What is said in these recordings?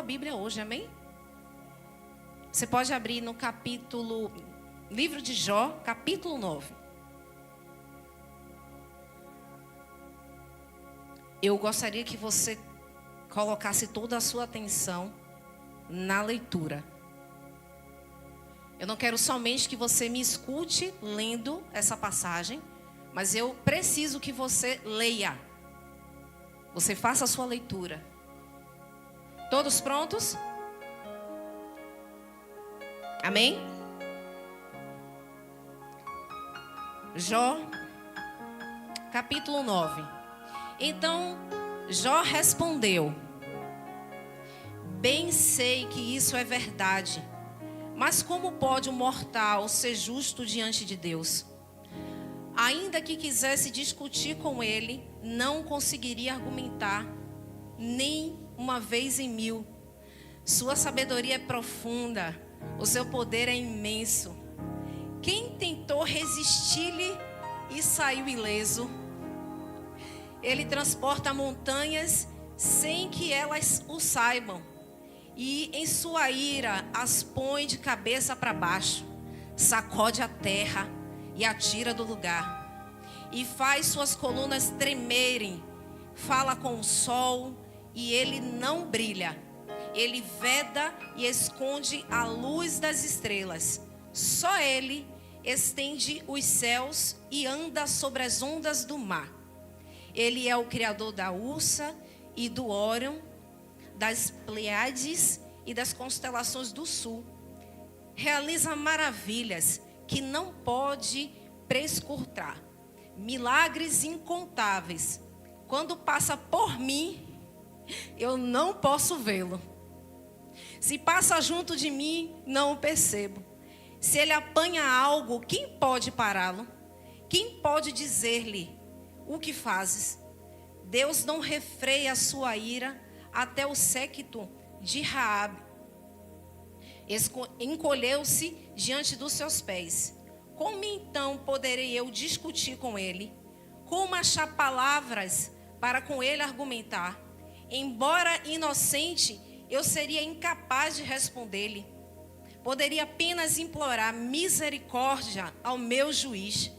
Bíblia hoje, amém? Você pode abrir no livro de Jó, capítulo 9. Eu gostaria que você colocasse toda a sua atenção na leitura. Eu não quero somente que você me escute lendo essa passagem, mas eu preciso que você leia. Você faça a sua leitura. Todos prontos? Amém? Jó, capítulo 9. Então, Jó respondeu: bem sei que isso é verdade, mas como pode um mortal ser justo diante de Deus? Ainda que quisesse discutir com ele, não conseguiria argumentar, nem uma vez em 1000. Sua sabedoria é profunda, o seu poder é imenso. Quem tentou resistir-lhe e saiu ileso? Ele transporta montanhas sem que elas o saibam, e em sua ira as põe de cabeça para baixo, sacode a terra e a tira do lugar, e faz suas colunas tremerem, fala com o sol e ele não brilha, ele veda e esconde a luz das estrelas, só ele estende os céus e anda sobre as ondas do mar. Ele é o criador da Ursa e do Órion, das Pleiades e das constelações do sul. Realiza maravilhas que não pode prescrutar, milagres incontáveis. Quando passa por mim, eu não posso vê-lo. Se passa junto de mim, não o percebo. Se ele apanha algo, quem pode pará-lo? Quem pode dizer-lhe: o que fazes? Deus não refreia a sua ira até o séquito de Raabe. Encolheu-se diante dos seus pés. Como então poderei eu discutir com ele? Como achar palavras para com ele argumentar? Embora inocente, eu seria incapaz de responder-lhe. Poderia apenas implorar misericórdia ao meu juiz.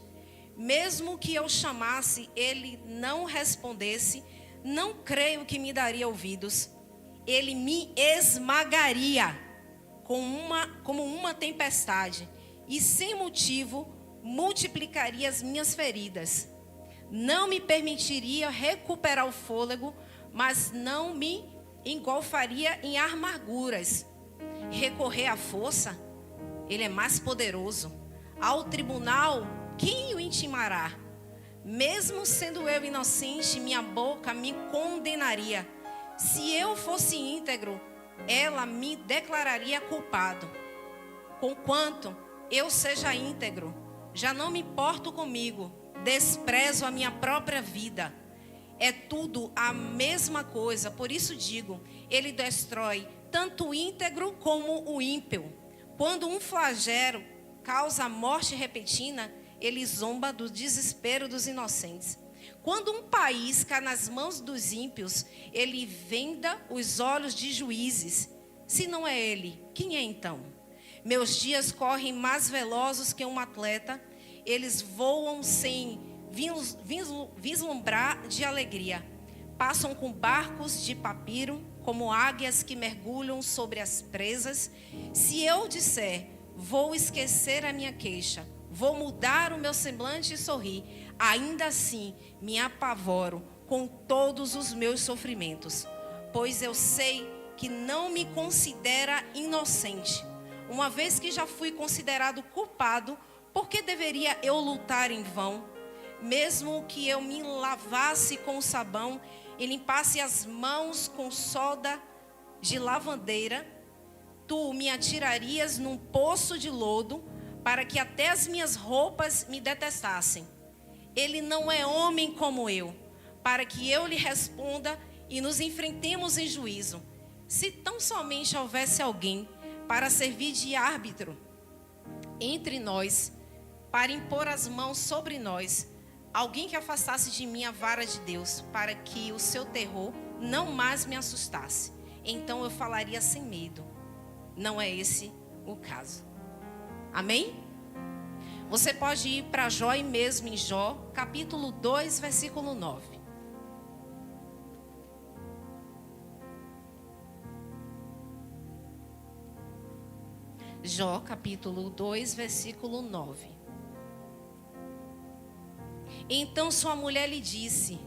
Mesmo que eu chamasse, ele não respondesse, não creio que me daria ouvidos. Ele me esmagaria como uma tempestade, e sem motivo multiplicaria as minhas feridas. Não me permitiria recuperar o fôlego, mas não me engolfaria em amarguras. Recorrer à força, ele é mais poderoso. Ao tribunal, quem o intimará? Mesmo sendo eu inocente, minha boca me condenaria. Se eu fosse íntegro, ela me declararia culpado. Conquanto eu seja íntegro, já não me importo comigo, desprezo a minha própria vida. É tudo a mesma coisa, por isso digo, ele destrói tanto o íntegro como o ímpio. Quando um flagelo causa a morte repentina, ele zomba do desespero dos inocentes. Quando um país cai nas mãos dos ímpios, ele venda os olhos de juízes. Se não é ele, quem é então? Meus dias correm mais velozes que um atleta. Eles voam sem vislumbrar de alegria. Passam com barcos de papiro, como águias que mergulham sobre as presas. Se eu disser, vou esquecer a minha queixa, vou mudar o meu semblante e sorrir, ainda assim me apavoro com todos os meus sofrimentos, pois eu sei que não me considera inocente. Uma vez que já fui considerado culpado, por que deveria eu lutar em vão? Mesmo que eu me lavasse com sabão e limpasse as mãos com soda de lavandeira, tu me atirarias num poço de lodo, para que até as minhas roupas me detestassem. Ele não é homem como eu, para que eu lhe responda e nos enfrentemos em juízo. Se tão somente houvesse alguém para servir de árbitro entre nós, para impor as mãos sobre nós, alguém que afastasse de mim a vara de Deus, para que o seu terror não mais me assustasse. então eu falaria sem medo. Não é esse o caso. Amém? Você pode ir para Jó e mesmo em Jó, capítulo 2, versículo 9. Jó, capítulo 2, versículo 9. Então sua mulher lhe disse: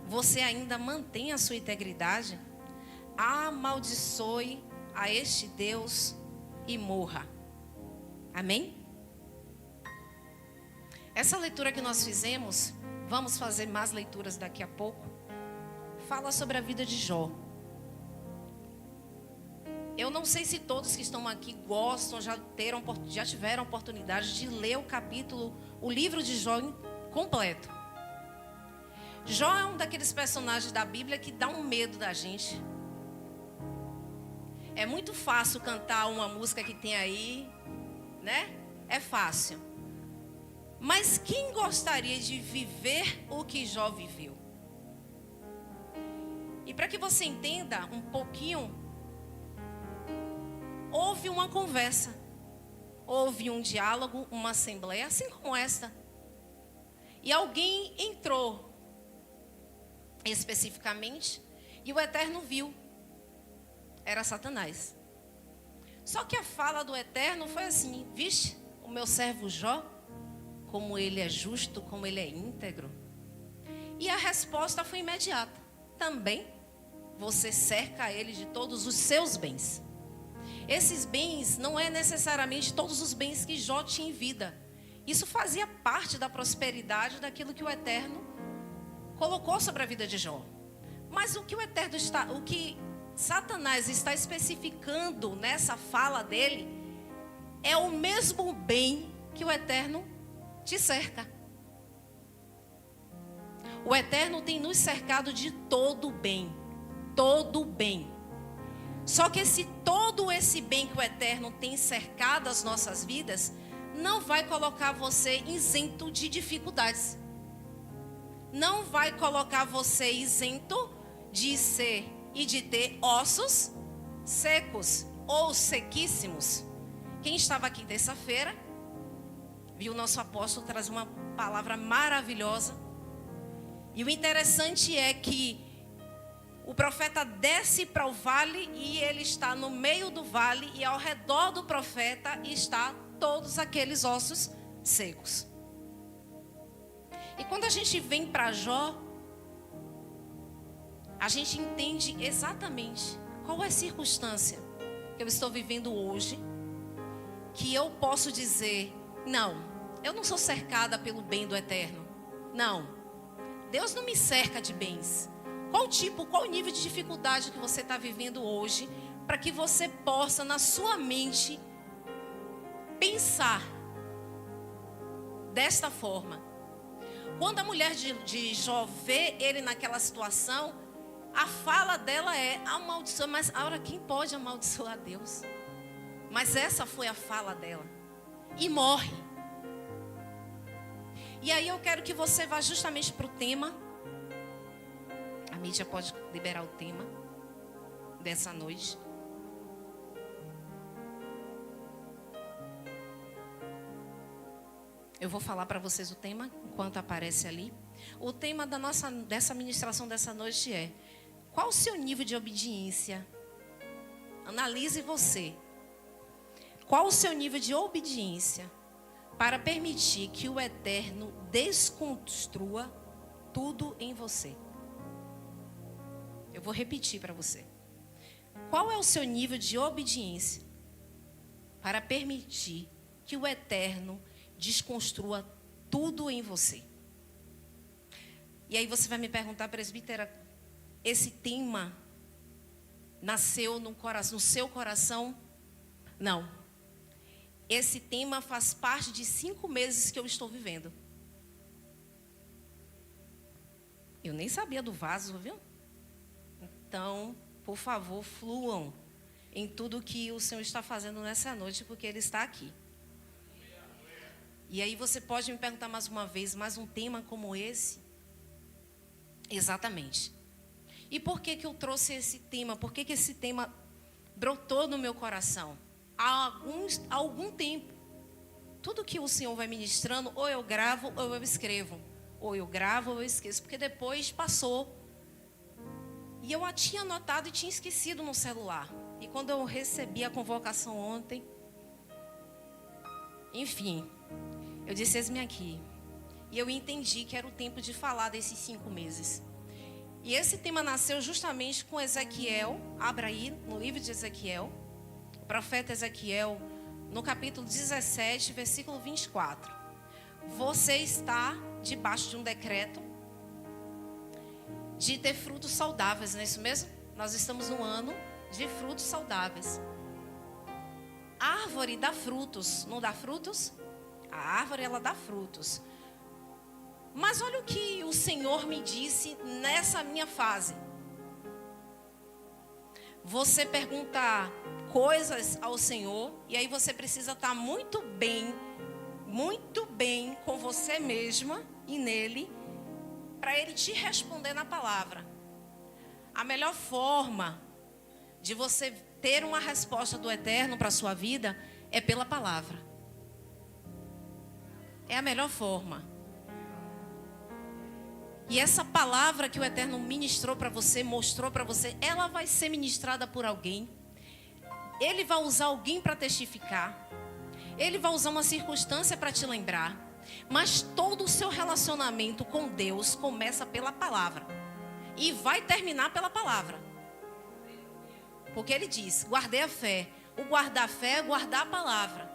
você ainda mantém a sua integridade? Amaldiçoe a este Deus e morra. Amém? Essa leitura que nós fizemos, vamos fazer mais leituras daqui a pouco, fala sobre a vida de Jó. Eu não sei se todos que estão aqui gostam, já tiveram oportunidade de ler o livro de Jó completo. Jó é um daqueles personagens da Bíblia que dá um medo da gente. É muito fácil cantar uma música que tem aí, né? É fácil. Mas quem gostaria de viver o que Jó viveu? E para que você entenda um pouquinho, houve uma conversa, houve um diálogo, uma assembleia, assim como esta. E alguém entrou, especificamente, e o Eterno viu. Era Satanás. Só que a fala do Eterno foi assim: viste o meu servo Jó, como ele é justo, como ele é íntegro. E a resposta foi imediata: também você cerca ele de todos os seus bens. Esses bens não é necessariamente todos os bens que Jó tinha em vida. Isso fazia parte da prosperidade daquilo que o Eterno colocou sobre a vida de Jó. Mas o que Satanás está especificando nessa fala dele é o mesmo bem que o Eterno te cerca. O Eterno tem nos cercado de todo bem. Todo bem. Só que todo esse bem que o Eterno tem cercado as nossas vidas, não vai colocar você isento de dificuldades. Não vai colocar você isento de ser e de ter ossos secos ou sequíssimos. Quem estava aqui terça-feira, viu o nosso apóstolo trazer uma palavra maravilhosa. E o interessante é que o profeta desce para o vale e ele está no meio do vale, e ao redor do profeta está todos aqueles ossos secos. E quando a gente vem para Jó, a gente entende exatamente qual é a circunstância que eu estou vivendo hoje, que eu posso dizer: não, eu não sou cercada pelo bem do Eterno. Não, Deus não me cerca de bens. Qual o nível de dificuldade que você está vivendo hoje, para que você possa, na sua mente, pensar desta forma? Quando a mulher de Jó vê ele naquela situação, a fala dela é: amaldiçoa. Mas agora, quem pode amaldiçoar a Deus? Mas essa foi a fala dela. E morre. E aí eu quero que você vá justamente para o tema. A mídia pode liberar o tema dessa noite. Eu vou falar para vocês o tema enquanto aparece ali. O tema dessa ministração dessa noite é: qual o seu nível de obediência? Analise você. Qual o seu nível de obediência para permitir que o Eterno desconstrua tudo em você? Eu vou repetir para você. Qual é o seu nível de obediência para permitir que o Eterno desconstrua tudo em você? E aí você vai me perguntar: presbítera, esse tema nasceu no seu coração? Não. Esse tema faz parte de 5 meses que eu estou vivendo. Eu nem sabia do vaso, viu? Então, por favor, fluam em tudo que o Senhor está fazendo nessa noite, porque Ele está aqui. E aí você pode me perguntar mais uma vez: mas um tema como esse? Exatamente. E por que eu trouxe esse tema? Por que esse tema brotou no meu coração? Há algum tempo. Tudo que o Senhor vai ministrando, ou eu gravo ou eu escrevo. Ou eu gravo ou eu esqueço, porque depois passou. E eu a tinha anotado e tinha esquecido no celular. E quando eu recebi a convocação ontem, enfim, eu disse, eis-me aqui. E eu entendi que era o tempo de falar desses 5 meses. E esse tema nasceu justamente com Ezequiel. Abra aí no livro de Ezequiel. O profeta Ezequiel, no capítulo 17, versículo 24. Você está debaixo de um decreto de ter frutos saudáveis, não é isso mesmo? Nós estamos no ano de frutos saudáveis. A árvore dá frutos, não dá frutos? A árvore, ela dá frutos. Mas olha o que o Senhor me disse nessa minha fase. Você perguntar coisas ao Senhor, e aí você precisa estar muito bem com você mesma e nele, para ele te responder na palavra. A melhor forma de você ter uma resposta do Eterno para a sua vida é pela palavra. É a melhor forma. E essa palavra que o Eterno ministrou para você, mostrou para você, ela vai ser ministrada por alguém. Ele vai usar alguém para testificar. Ele vai usar uma circunstância para te lembrar. Mas todo o seu relacionamento com Deus começa pela palavra. E vai terminar pela palavra. Porque ele diz, guardei a fé. O guardar a fé é guardar a palavra.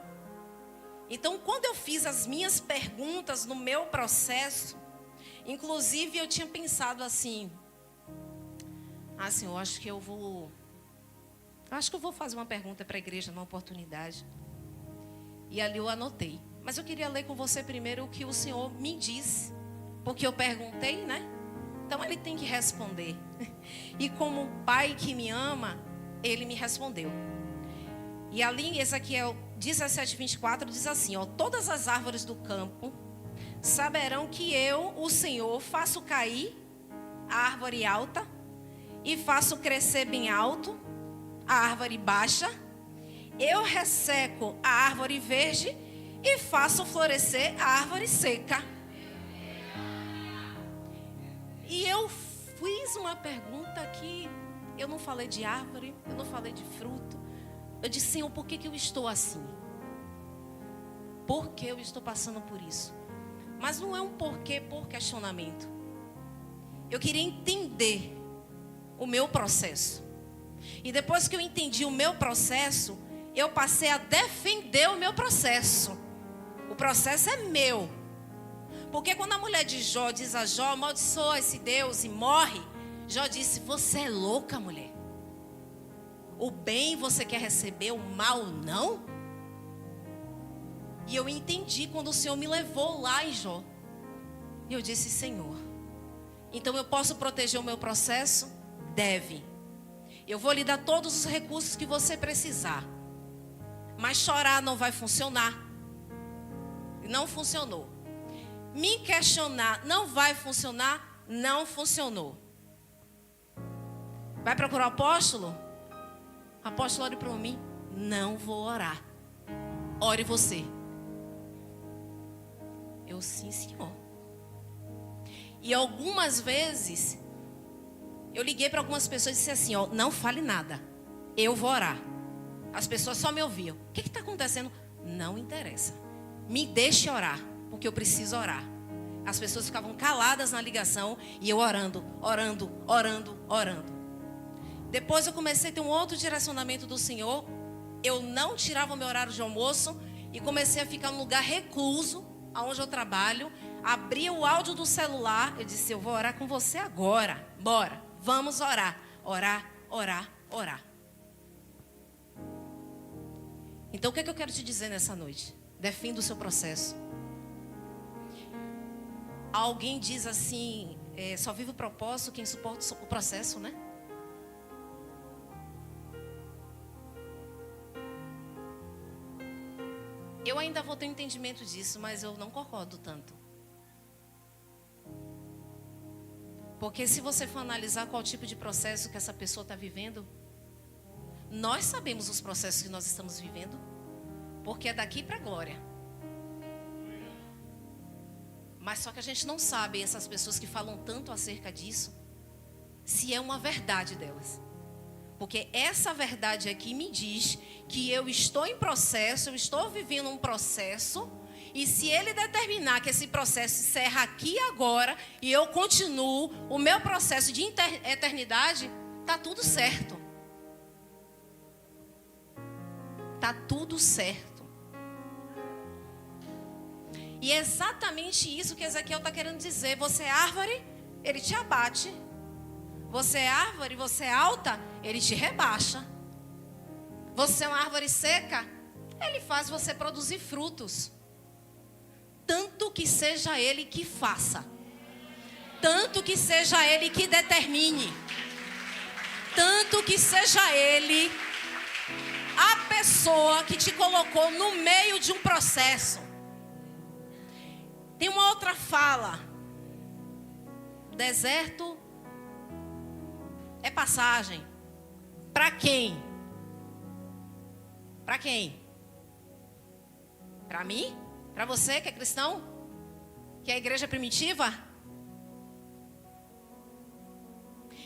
Então, quando eu fiz as minhas perguntas no meu processo, inclusive eu tinha pensado assim, eu acho que eu vou fazer uma pergunta para a igreja numa oportunidade. E ali eu anotei. Mas eu queria ler com você primeiro o que o Senhor me disse. Porque eu perguntei, né? Então ele tem que responder. E como o Pai que me ama, ele me respondeu. E ali em Ezequiel 17:24 diz assim, todas as árvores do campo saberão que eu, o Senhor, faço cair a árvore alta e faço crescer bem alto a árvore baixa. Eu resseco a árvore verde e faço florescer a árvore seca. E eu fiz uma pergunta que eu não falei de árvore, eu não falei de fruto. Eu disse, Senhor, por que eu estou assim? Por que eu estou passando por isso? Mas não é um porquê por questionamento. Eu queria entender o meu processo. E depois que eu entendi o meu processo, eu passei a defender o meu processo. O processo é meu. Porque quando a mulher de Jó diz a Jó, amaldiçoa esse Deus e morre, Jó disse, você é louca, mulher. O bem você quer receber, o mal não? E eu entendi quando o Senhor me levou lá em Jó. E eu disse, Senhor, então eu posso proteger o meu processo? Deve. Eu vou lhe dar todos os recursos que você precisar. Mas chorar não vai funcionar. Não funcionou. Me questionar não vai funcionar? Não funcionou. Vai procurar o apóstolo? Apóstolo, ore por mim. Não vou orar. Ore você. Eu, sim, Senhor. E algumas vezes, eu liguei para algumas pessoas e disse assim, não fale nada. Eu vou orar. As pessoas só me ouviam. O que está acontecendo? Não interessa. Me deixe orar, porque eu preciso orar. As pessoas ficavam caladas na ligação e eu orando. Depois eu comecei a ter um outro direcionamento do Senhor. Eu não tirava o meu horário de almoço e comecei a ficar num lugar recluso, onde eu trabalho. Abria o áudio do celular. Eu disse, eu vou orar com você agora. Bora, vamos orar. Orar. Então o que eu quero te dizer nessa noite? Defenda o seu processo. Alguém diz assim, só vive o propósito quem suporta o processo, né? Eu ainda vou ter um entendimento disso, mas eu não concordo tanto. Porque se você for analisar qual tipo de processo que essa pessoa está vivendo, nós sabemos os processos que nós estamos vivendo, porque é daqui para a glória. Mas só que a gente não sabe, essas pessoas que falam tanto acerca disso, se é uma verdade delas. Porque essa verdade aqui me diz que eu estou em processo, eu estou vivendo um processo, e se ele determinar que esse processo encerra aqui e agora, e eu continuo o meu processo de eternidade, está tudo certo. Está tudo certo. E é exatamente isso que Ezequiel está querendo dizer. Você é árvore, ele te abate. Você é árvore, você é alta, ele te rebaixa. Você é uma árvore seca, ele faz você produzir frutos. Tanto que seja ele que faça. Tanto que seja ele que determine. Tanto que seja ele a pessoa que te colocou no meio de um processo. Tem uma outra fala. Deserto é passagem. Para quem? Para quem? Para mim? Para você que é cristão? Que é a igreja primitiva?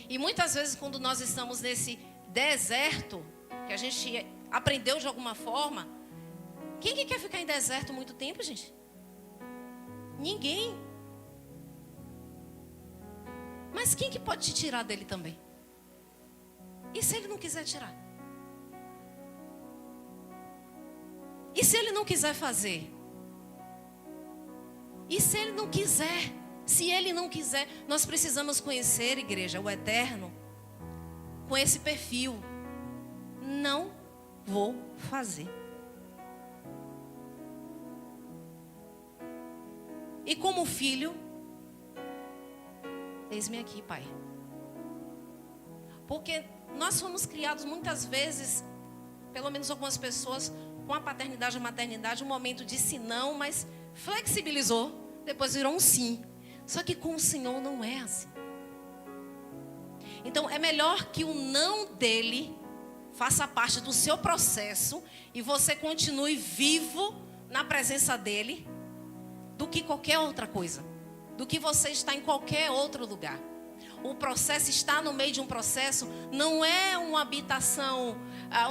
E muitas vezes quando nós estamos nesse deserto, que a gente aprendeu de alguma forma, quem que quer ficar em deserto muito tempo, gente? Ninguém. Mas quem que pode te tirar dele também? E se ele não quiser tirar? E se ele não quiser fazer? E se ele não quiser? Se ele não quiser, nós precisamos conhecer, igreja, o eterno, com esse perfil. Não vou fazer. E como filho, eis-me aqui, Pai. Porque nós fomos criados muitas vezes, pelo menos algumas pessoas, com a paternidade e a maternidade, um momento de sim não, mas flexibilizou, depois virou um sim. Só que com o Senhor não é assim. Então é melhor que o não dele faça parte do seu processo e você continue vivo na presença dele, do que qualquer outra coisa, do que você está em qualquer outro lugar. O processo, está no meio de um processo, não é uma habitação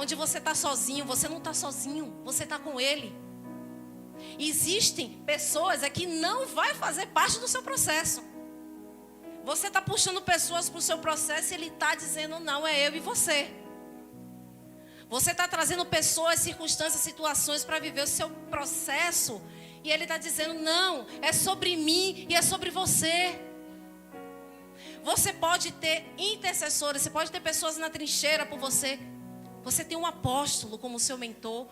onde você está sozinho. Você não está sozinho, você está com ele. Existem pessoas que não vai fazer parte do seu processo. Você está puxando pessoas para o seu processo e ele está dizendo não, é eu e você. Você está trazendo pessoas, circunstâncias, situações para viver o seu processo e ele está dizendo não, é sobre mim e é sobre você. Você pode ter intercessores, você pode ter pessoas na trincheira por você. Você tem um apóstolo como seu mentor.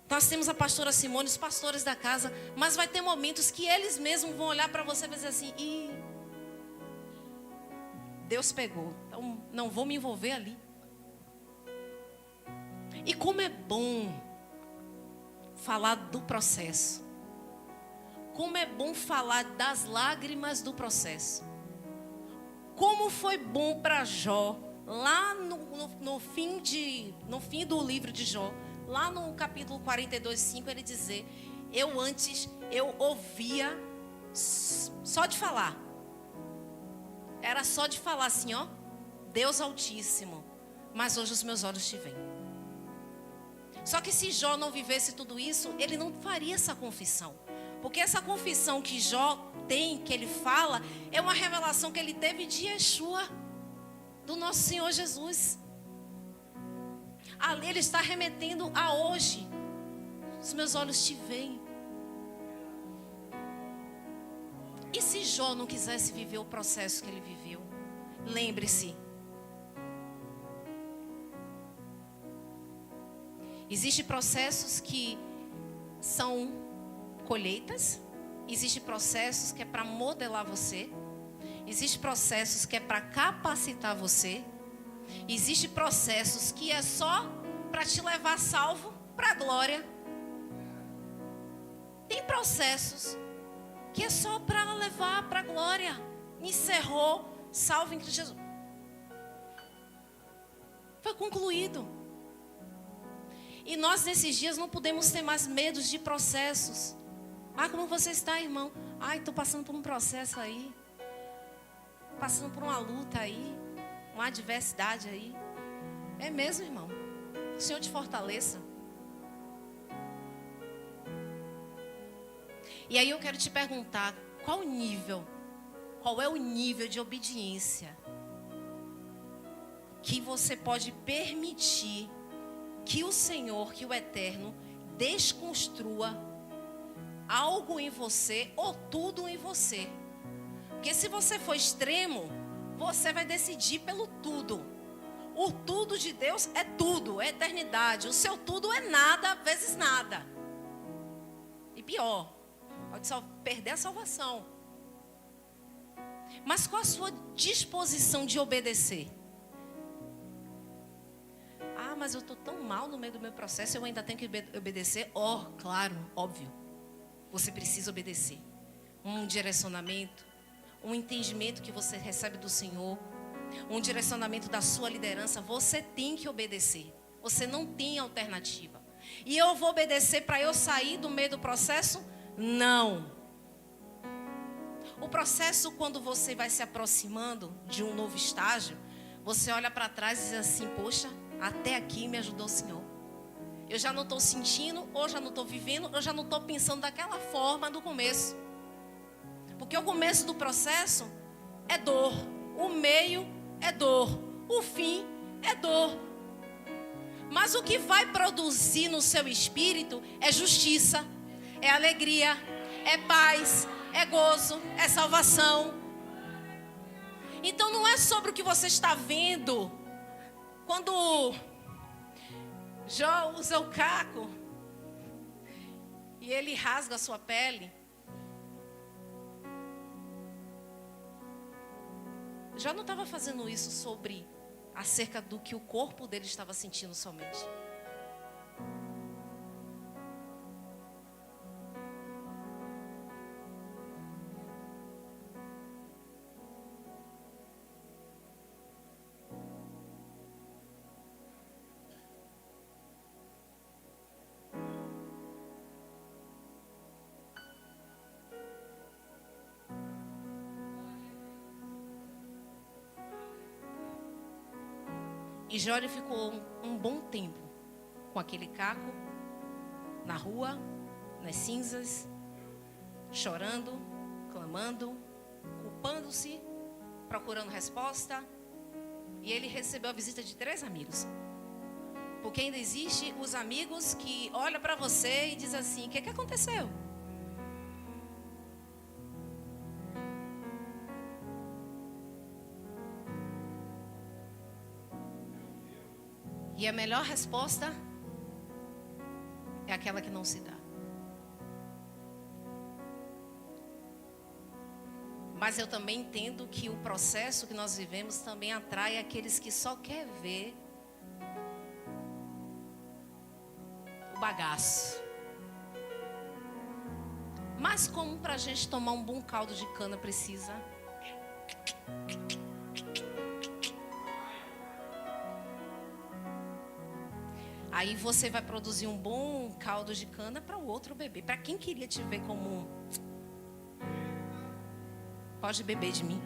Nós temos a pastora Simone, os pastores da casa. Mas vai ter momentos que eles mesmos vão olhar para você e dizer assim: ih, Deus pegou, então não vou me envolver ali. E como é bom falar do processo. Como é bom falar das lágrimas do processo. Como foi bom para Jó, lá no fim do livro de Jó, lá no capítulo 42:5, ele dizer: antes eu ouvia só de falar. Era só de falar assim, ó, Deus Altíssimo, mas hoje os meus olhos te veem. Só que se Jó não vivesse tudo isso, ele não faria essa confissão. Porque essa confissão que Jó tem, que ele fala, é uma revelação que ele teve de Yeshua, do nosso Senhor Jesus. Ali ele está remetendo a hoje. Os meus olhos te veem. E se Jó não quisesse viver o processo que ele viveu? Lembre-se. Existem processos que são colheitas. Existem processos que é para modelar você. Existem processos que é para capacitar você. Existem processos que é só para te levar salvo para a glória. Tem processos que é só para levar para a glória. Encerrou, salvo em Cristo Jesus. Foi concluído. E nós, nesses dias, não podemos ter mais medos de processos. Ah, como você está, irmão? Ai, estou passando por um processo aí. Passando por uma luta aí. Uma adversidade aí. É mesmo, irmão. O Senhor te fortaleça. E aí eu quero te perguntar, qual é o nível de obediência que você pode permitir que o Senhor, que o Eterno, desconstrua algo em você ou tudo em você? Porque se você for extremo, você vai decidir pelo tudo. O tudo de Deus é tudo, é eternidade. O seu tudo é nada vezes nada. E pior, pode só perder a salvação. Mas qual a sua disposição de obedecer? Ah, mas eu estou tão mal no meio do meu processo, eu ainda tenho que obedecer? Claro, óbvio. Você precisa obedecer. Um direcionamento, um entendimento que você recebe do Senhor, um direcionamento da sua liderança, você tem que obedecer. Você não tem alternativa. E eu vou obedecer para eu sair do meio do processo? Não. O processo, quando você vai se aproximando de um novo estágio, você olha para trás e diz assim, poxa, até aqui me ajudou o Senhor. Eu já não estou sentindo, ou já não estou vivendo, eu já não estou pensando daquela forma do começo. Porque o começo do processo é dor, o meio é dor, o fim é dor. Mas o que vai produzir no seu espírito é justiça, é alegria, é paz, é gozo, é salvação. Então não é sobre o que você está vendo. Quando Jó usa o caco e ele rasga a sua pele, Jó não estava fazendo isso acerca do que o corpo dele estava sentindo somente. E Jó ficou um bom tempo com aquele caco na rua, nas cinzas, chorando, clamando, culpando-se, procurando resposta. E ele recebeu a visita de 3 amigos. Porque ainda existe os amigos que olham para você e dizem assim, o que aconteceu? E a melhor resposta é aquela que não se dá. Mas eu também entendo que o processo que nós vivemos também atrai aqueles que só querem ver o bagaço. Mas como para a gente tomar um bom caldo de cana precisa? Aí você vai produzir um bom caldo de cana para o outro beber. Para quem queria te ver como pode beber de mim.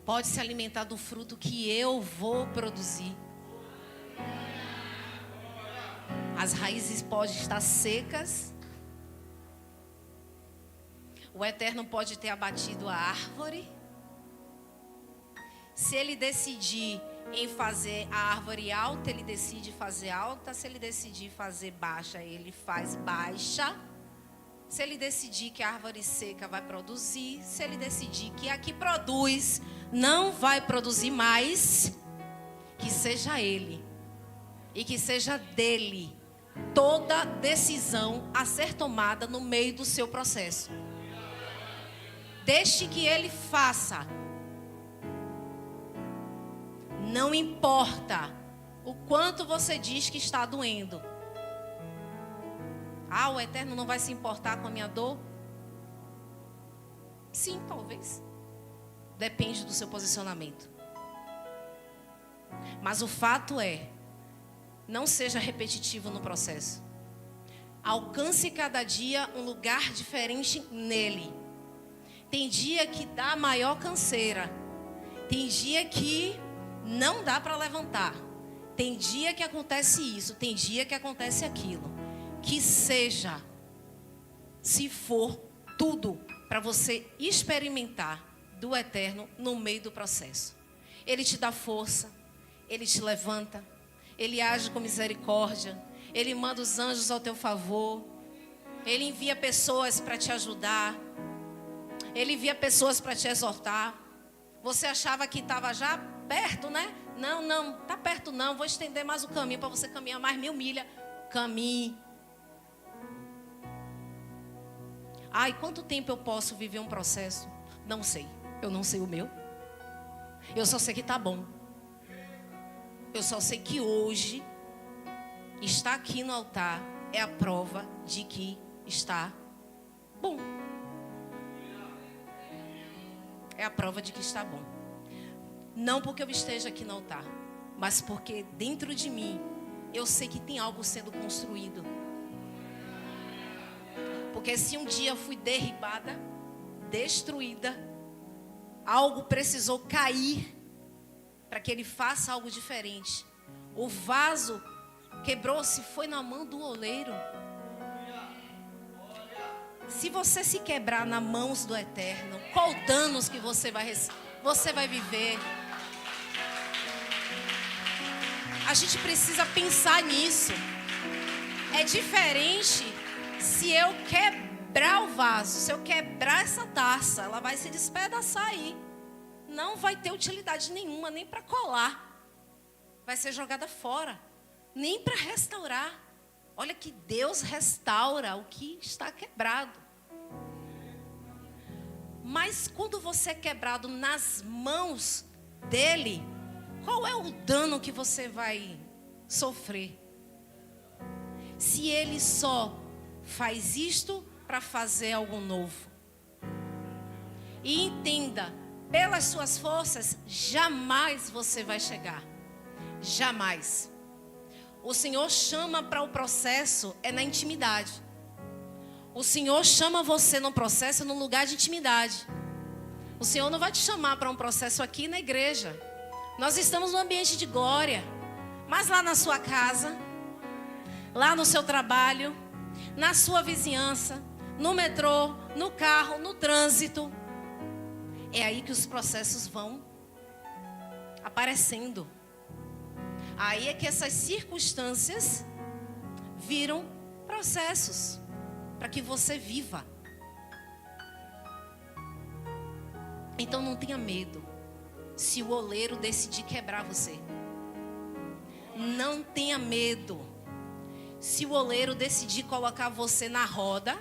Pode se alimentar do fruto que eu vou produzir. As raízes podem estar secas. O Eterno pode ter abatido a árvore. Se ele decidir em fazer a árvore alta, ele decide fazer alta. Se ele decidir fazer baixa, ele faz baixa. Se ele decidir que a árvore seca vai produzir, se ele decidir que a que produz não vai produzir mais, que seja ele e que seja dele toda decisão a ser tomada no meio do seu processo. Deixe que ele faça. Não importa o quanto você diz que está doendo. Ah, o Eterno não vai se importar com a minha dor? Sim, talvez. Depende do seu posicionamento. Mas o fato é, não seja repetitivo no processo. Alcance cada dia um lugar diferente nele. Tem dia que dá maior canseira. Tem dia que não dá para levantar. Tem dia que acontece isso. Tem dia que acontece aquilo. Que seja, se for, tudo para você experimentar do eterno no meio do processo. Ele te dá força. Ele te levanta. Ele age com misericórdia. Ele manda os anjos ao teu favor. Ele envia pessoas para te ajudar. Ele envia pessoas para te exortar. Você achava que estava já perto, né? Não, está perto não. Vou estender mais o caminho para você caminhar mais 1000 milhas. Caminhe. Ai, quanto tempo eu posso viver um processo? Não sei. Eu não sei o meu. Eu só sei que está bom. Eu só sei que hoje, estar aqui no altar é a prova de que está bom. É a prova de que está bom. Não porque eu esteja aqui no altar, mas porque dentro de mim eu sei que tem algo sendo construído. Porque se um dia eu fui derribada, destruída, algo precisou cair para que ele faça algo diferente. O vaso quebrou-se, foi na mão do oleiro. Se você se quebrar nas mãos do eterno, qual danos que você vai viver? A gente precisa pensar nisso. É diferente se eu quebrar o vaso, se eu quebrar essa taça, ela vai se despedaçar aí. Não vai ter utilidade nenhuma, nem para colar. Vai ser jogada fora, nem para restaurar. Olha que Deus restaura o que está quebrado. Mas quando você é quebrado nas mãos dele, qual é o dano que você vai sofrer? Se ele só faz isto para fazer algo novo. E entenda, pelas suas forças, jamais você vai chegar. Jamais. O Senhor chama para o processo é na intimidade. O Senhor chama você no processo no lugar de intimidade. O Senhor não vai te chamar para um processo aqui na igreja. Nós estamos num ambiente de glória. Mas lá na sua casa, lá no seu trabalho, na sua vizinhança, no metrô, no carro, no trânsito, é aí que os processos vão aparecendo. Aí é que essas circunstâncias viram processos para que você viva. Então não tenha medo se o oleiro decidir quebrar você. Não tenha medo se o oleiro decidir colocar você na roda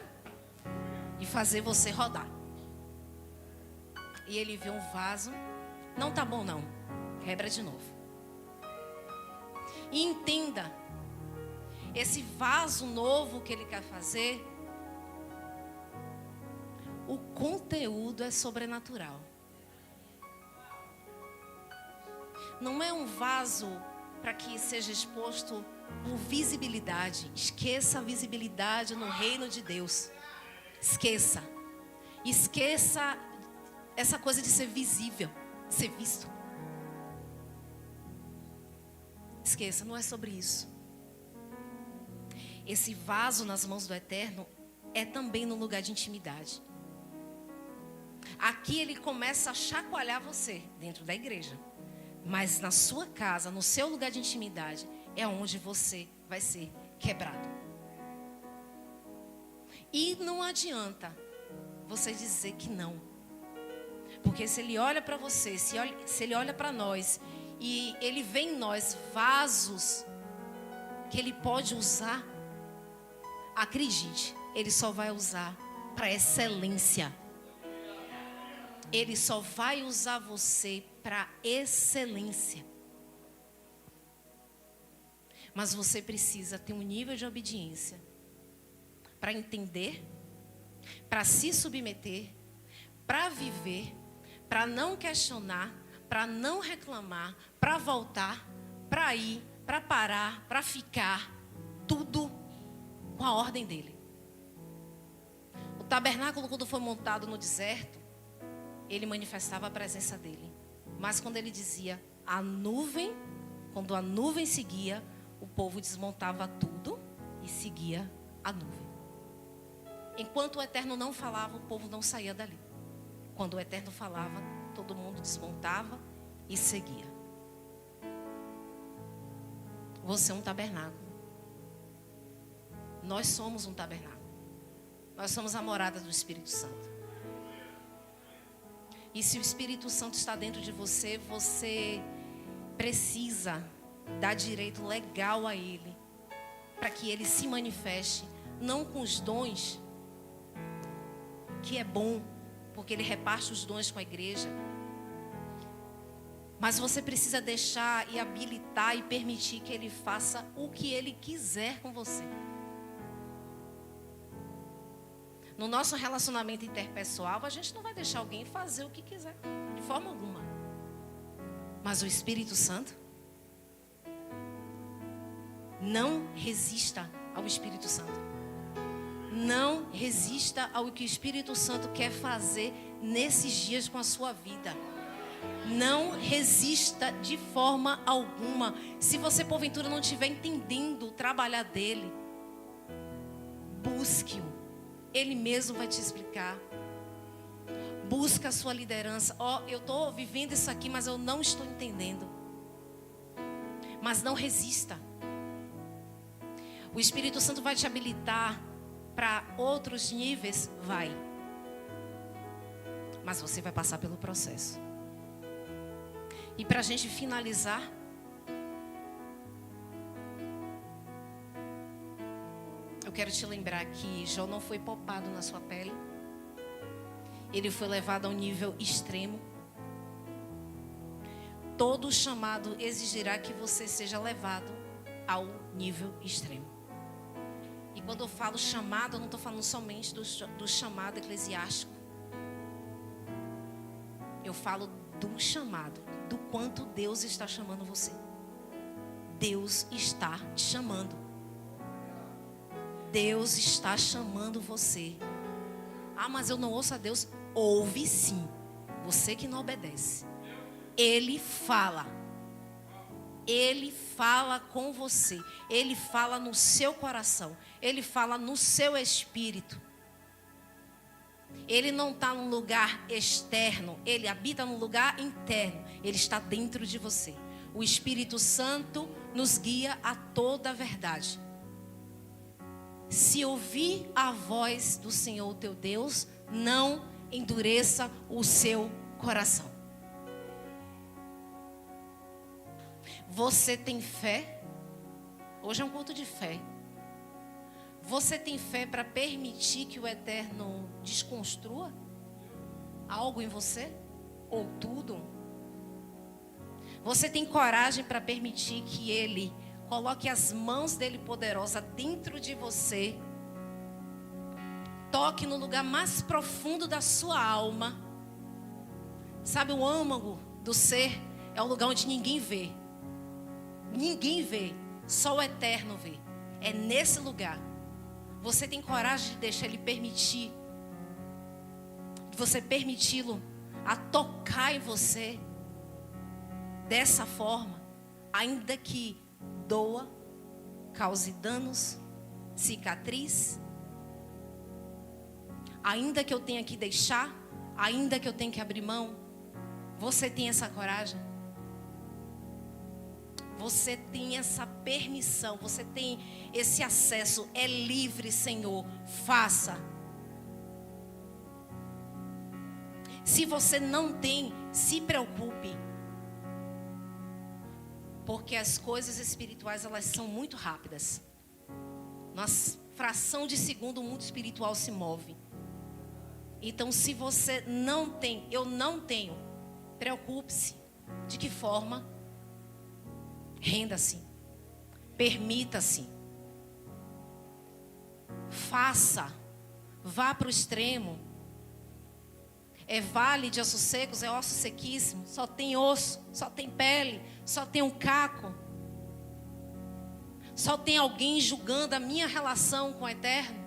e fazer você rodar. E ele vê um vaso, não tá bom não, quebra de novo. E entenda, esse vaso novo que ele quer fazer, o conteúdo é sobrenatural. Não é um vaso para que seja exposto por visibilidade. Esqueça a visibilidade no reino de Deus. Esqueça. Esqueça essa coisa de ser visível, ser visto. Esqueça, não é sobre isso. Esse vaso nas mãos do Eterno é também no lugar de intimidade. Aqui ele começa a chacoalhar você dentro da igreja. Mas na sua casa, no seu lugar de intimidade, é onde você vai ser quebrado. E não adianta você dizer que não. Porque se ele olha para você, se ele olha para nós e ele vê em nós vasos que ele pode usar, acredite, ele só vai usar para excelência. Ele só vai usar você para excelência. Mas você precisa ter um nível de obediência para entender, para se submeter, para viver, para não questionar, para não reclamar, para voltar, para ir, para parar, para ficar, tudo com a ordem dele. O tabernáculo, quando foi montado no deserto, ele manifestava a presença dele. Mas quando ele dizia a nuvem, quando a nuvem seguia, o povo desmontava tudo e seguia a nuvem. Enquanto o Eterno não falava, o povo não saía dali. Quando o Eterno falava, todo mundo desmontava e seguia. Você é um tabernáculo. Nós somos um tabernáculo. Nós somos a morada do Espírito Santo. E se o Espírito Santo está dentro de você, você precisa dar direito legal a Ele, para que Ele se manifeste, não com os dons, que é bom, porque Ele reparte os dons com a igreja. Mas você precisa deixar e habilitar e permitir que Ele faça o que Ele quiser com você. No nosso relacionamento interpessoal, a gente não vai deixar alguém fazer o que quiser, de forma alguma. Mas o Espírito Santo, não resista ao Espírito Santo. Não resista ao que o Espírito Santo quer fazer nesses dias com a sua vida. Não resista de forma alguma. Se você porventura não estiver entendendo o trabalhar dele, busque-o. Ele mesmo vai te explicar. Busca a sua liderança. Eu estou vivendo isso aqui, mas eu não estou entendendo. Mas não resista. O Espírito Santo vai te habilitar para outros níveis, vai. Mas você vai passar pelo processo. E para a gente finalizar, eu quero te lembrar que Jó não foi poupado na sua pele. Ele foi levado a um nível extremo. Todo chamado exigirá que você seja levado ao nível extremo. E quando eu falo chamado, eu não estou falando somente do chamado eclesiástico. Eu falo do chamado, do quanto Deus está chamando você. Deus está te chamando. Deus está chamando você. Ah, mas eu não ouço a Deus. Ouve sim. Você que não obedece. Ele fala. Ele fala com você. Ele fala no seu coração. Ele fala no seu espírito. Ele não está num lugar externo. Ele habita num lugar interno. Ele está dentro de você. O Espírito Santo nos guia a toda a verdade. Se ouvir a voz do Senhor teu Deus, não endureça o seu coração. Você tem fé? Hoje é um culto de fé. Você tem fé para permitir que o Eterno desconstrua algo em você? Ou tudo? Você tem coragem para permitir que Ele coloque as mãos dele poderosa dentro de você. Toque no lugar mais profundo da sua alma. Sabe, o âmago do ser é o lugar onde ninguém vê. Ninguém vê, só o Eterno vê. É nesse lugar. Você tem coragem de deixar Ele permitir, de você permiti-lo a tocar em você dessa forma, ainda que doa, cause danos, cicatriz, ainda que eu tenha que deixar, ainda que eu tenha que abrir mão. Você tem essa coragem? Você tem essa permissão, você tem esse acesso, é livre, Senhor, faça. Se você não tem, se preocupe. Porque as coisas espirituais, elas são muito rápidas. Na fração de segundo, o mundo espiritual se move. Então, se você não tem, eu não tenho, preocupe-se. De que forma? Renda-se. Permita-se. Faça. Vá para o extremo. É vale de ossos secos, é osso sequíssimo. Só tem osso, só tem pele, só tem um caco. Só tem alguém julgando a minha relação com o Eterno.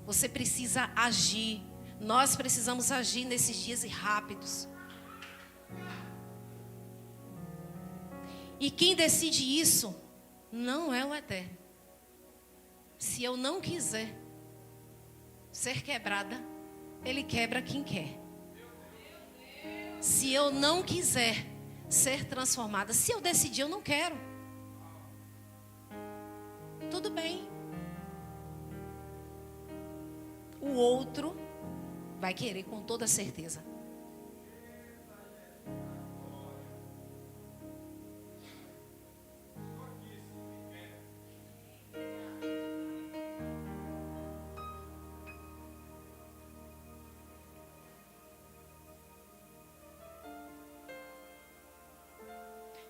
Você precisa agir. Nós precisamos agir nesses dias e rápidos. E quem decide isso não é o Eterno. Se eu não quiser ser quebrada, Ele quebra quem quer. Se eu não quiser ser transformada, se eu decidir, eu não quero. Tudo bem. O outro vai querer com toda certeza.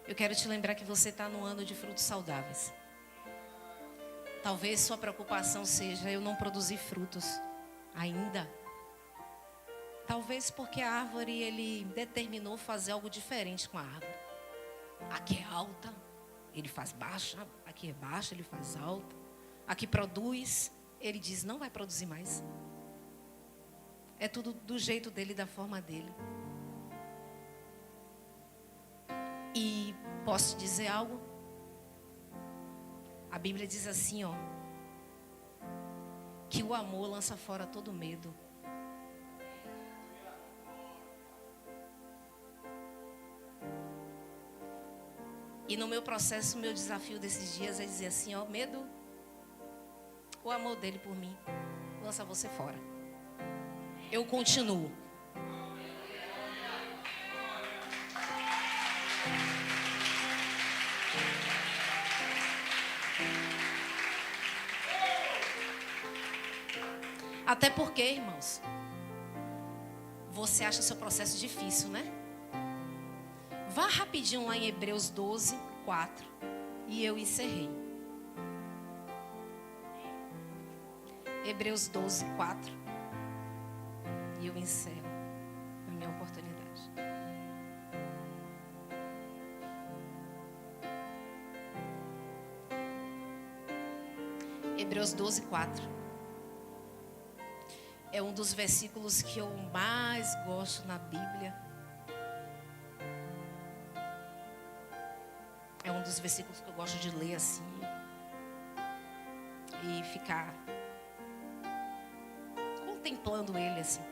Eu quero te lembrar que você está no ano de frutos saudáveis. Talvez sua preocupação seja eu não produzir frutos ainda. Talvez porque a árvore, ele determinou fazer algo diferente com a árvore. Aqui é alta, ele faz baixa. Aqui é baixa, ele faz alta. Aqui produz, ele diz não vai produzir mais. É tudo do jeito dele, da forma dele. E posso te dizer algo? A Bíblia diz assim, ó, que o amor lança fora todo medo. E no meu processo, o meu desafio desses dias é dizer assim, ó, medo, o amor dele por mim lança você fora. Eu continuo. Até porque, irmãos, você acha seu processo difícil, né? Vá rapidinho lá em Hebreus 12, 4. E eu encerrei. Hebreus 12, 4. E eu encerro a minha oportunidade. Hebreus 12, 4. É um dos versículos que eu mais gosto na Bíblia. É um dos versículos que eu gosto de ler assim. E ficar contemplando ele assim.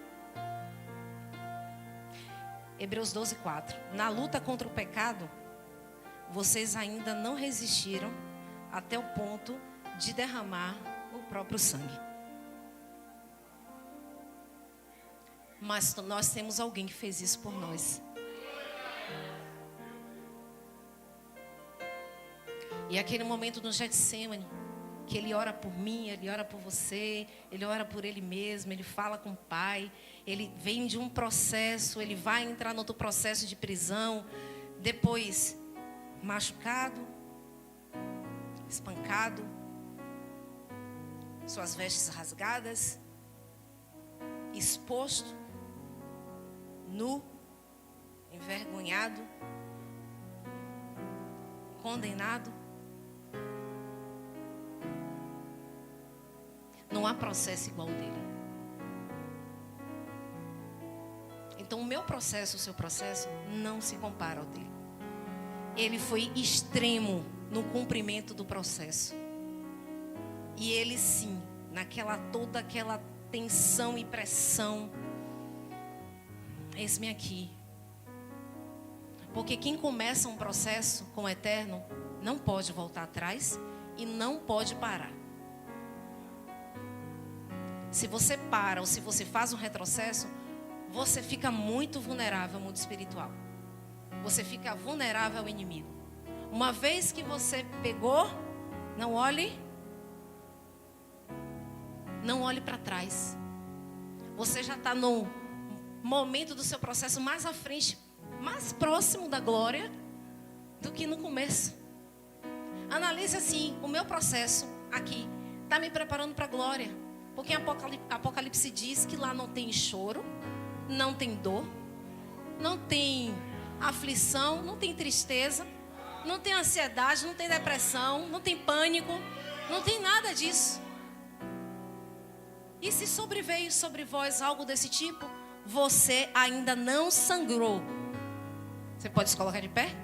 Hebreus 12, 4. Na luta contra o pecado, vocês ainda não resistiram até o ponto de derramar o próprio sangue. Mas nós temos alguém que fez isso por nós. E aquele momento no Getsemane, que ele ora por mim, ele ora por você, ele ora por ele mesmo, ele fala com o Pai, ele vem de um processo, ele vai entrar no outro processo de prisão, depois machucado, espancado, suas vestes rasgadas, exposto, nu, envergonhado, condenado. Não há processo igual ao dele. Então o meu processo, o seu processo, não se compara ao dele. Ele foi extremo no cumprimento do processo. E ele sim, toda aquela tensão e pressão, eis-me aqui. Porque quem começa um processo com o Eterno não pode voltar atrás e não pode parar. Se você para ou se você faz um retrocesso, você fica muito vulnerável ao mundo espiritual. Você fica vulnerável ao inimigo. Uma vez que você pegou, não olhe para trás. Você já está no momento do seu processo mais à frente, mais próximo da glória do que no começo. Analise assim, o meu processo aqui está me preparando para a glória. Porque Apocalipse diz que lá não tem choro, não tem dor, não tem aflição, não tem tristeza, não tem ansiedade, não tem depressão, não tem pânico, não tem nada disso. E se sobreveio sobre vós algo desse tipo, você ainda não sangrou. Você pode se colocar de pé?